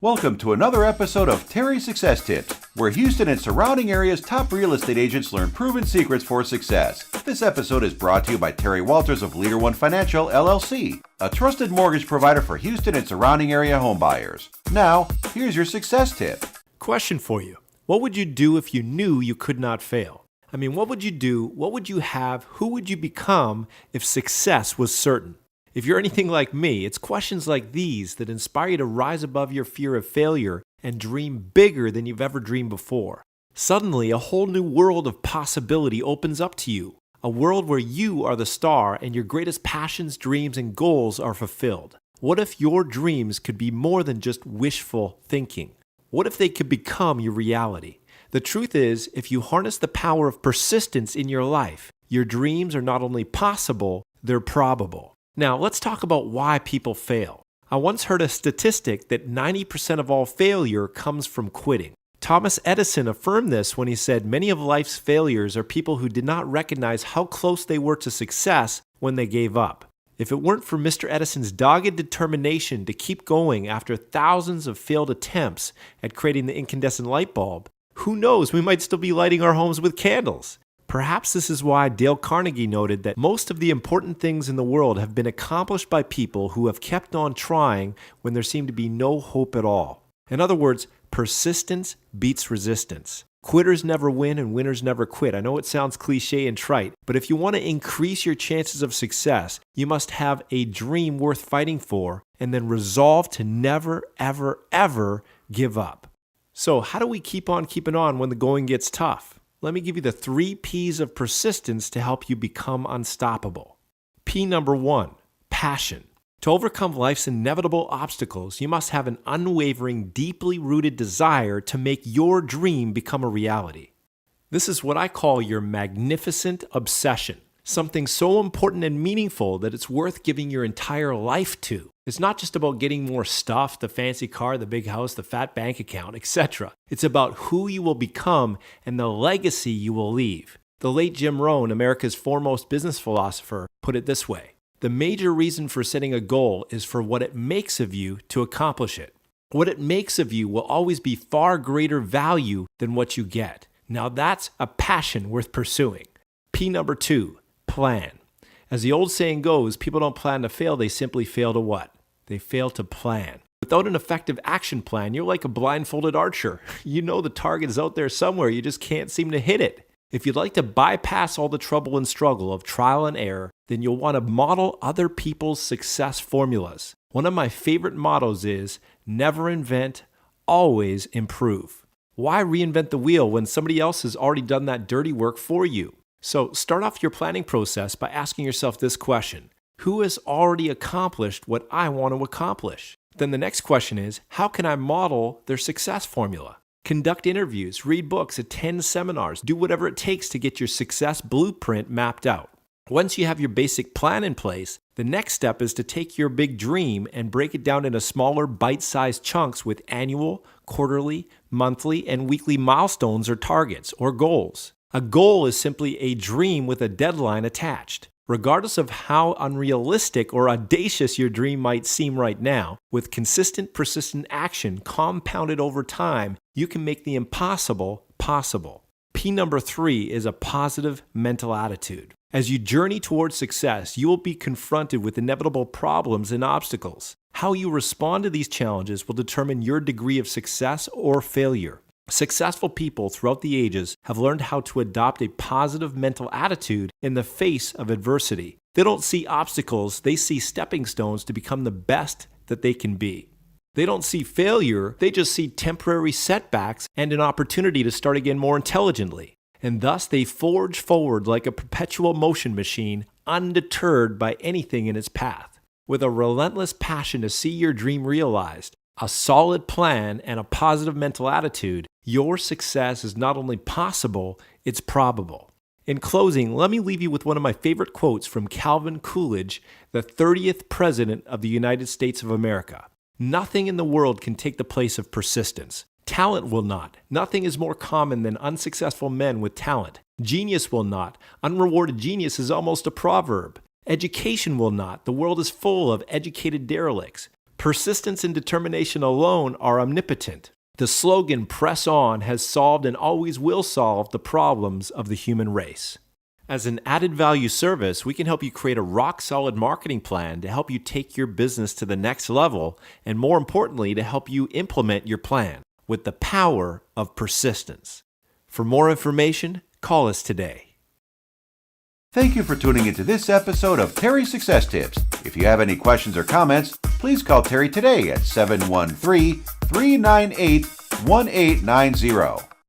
Welcome to another episode of Terry Success Tips, where Houston and surrounding areas' top real estate agents learn proven secrets for success. This episode is brought to you by Terry Walters of Leader One Financial, LLC, a trusted mortgage provider for Houston and surrounding area homebuyers. Now, here's your success tip. Question for you. What would you do if you knew you could not fail? What would you do? What would you have? Who would you become if success was certain? If you're anything like me, it's questions like these that inspire you to rise above your fear of failure and dream bigger than you've ever dreamed before. Suddenly, a whole new world of possibility opens up to you. A world where you are the star and your greatest passions, dreams, and goals are fulfilled. What if your dreams could be more than just wishful thinking? What if they could become your reality? The truth is, if you harness the power of persistence in your life, your dreams are not only possible, they're probable. Now, let's talk about why people fail. I once heard a statistic that 90% of all failure comes from quitting. Thomas Edison affirmed this when he said many of life's failures are people who did not recognize how close they were to success when they gave up. If it weren't for Mr. Edison's dogged determination to keep going after thousands of failed attempts at creating the incandescent light bulb, who knows, we might still be lighting our homes with candles. Perhaps this is why Dale Carnegie noted that most of the important things in the world have been accomplished by people who have kept on trying when there seemed to be no hope at all. In other words, persistence beats resistance. Quitters never win and winners never quit. I know it sounds cliche and trite, but if you want to increase your chances of success, you must have a dream worth fighting for and then resolve to never, ever, ever give up. So how do we keep on keeping on when the going gets tough? Let me give you the 3 P's of persistence to help you become unstoppable. P number 1, passion. To overcome life's inevitable obstacles, you must have an unwavering, deeply rooted desire to make your dream become a reality. This is what I call your magnificent obsession. Something so important and meaningful that it's worth giving your entire life to. It's not just about getting more stuff, the fancy car, the big house, the fat bank account, etc. It's about who you will become and the legacy you will leave. The late Jim Rohn, America's foremost business philosopher, put it this way: the major reason for setting a goal is for what it makes of you to accomplish it. What it makes of you will always be far greater value than what you get. Now that's a passion worth pursuing. P number 2, plan. As the old saying goes, people don't plan to fail, they simply fail to what? They fail to plan. Without an effective action plan, you're like a blindfolded archer. You know the target is out there somewhere, you just can't seem to hit it. If you'd like to bypass all the trouble and struggle of trial and error, then you'll want to model other people's success formulas. One of my favorite mottos is, never invent, always improve. Why reinvent the wheel when somebody else has already done that dirty work for you? So start off your planning process by asking yourself this question: who has already accomplished what I want to accomplish? Then the next question is, how can I model their success formula? Conduct interviews, read books, attend seminars, do whatever it takes to get your success blueprint mapped out. Once you have your basic plan in place, the next step is to take your big dream and break it down into smaller bite-sized chunks with annual, quarterly, monthly, and weekly milestones or targets or goals. A goal is simply a dream with a deadline attached. Regardless of how unrealistic or audacious your dream might seem right now, with consistent, persistent action compounded over time, you can make the impossible possible. P number 3 is a positive mental attitude. As you journey towards success, you will be confronted with inevitable problems and obstacles. How you respond to these challenges will determine your degree of success or failure. Successful people throughout the ages have learned how to adopt a positive mental attitude in the face of adversity. They don't see obstacles, they see stepping stones to become the best that they can be. They don't see failure, they just see temporary setbacks and an opportunity to start again more intelligently. And thus they forge forward like a perpetual motion machine, undeterred by anything in its path. With a relentless passion to see your dream realized, a solid plan, and a positive mental attitude, your success is not only possible, it's probable. In closing, let me leave you with one of my favorite quotes from Calvin Coolidge, the 30th President of the United States of America. Nothing in the world can take the place of persistence. Talent will not. Nothing is more common than unsuccessful men with talent. Genius will not. Unrewarded genius is almost a proverb. Education will not. The world is full of educated derelicts. Persistence and determination alone are omnipotent. The slogan, "Press On," has solved and always will solve the problems of the human race. As an added value service, we can help you create a rock-solid marketing plan to help you take your business to the next level, and more importantly, to help you implement your plan with the power of persistence. For more information, call us today. Thank you for tuning into this episode of Terry Success Tips. If you have any questions or comments, please call Terry today at 713-398-1890.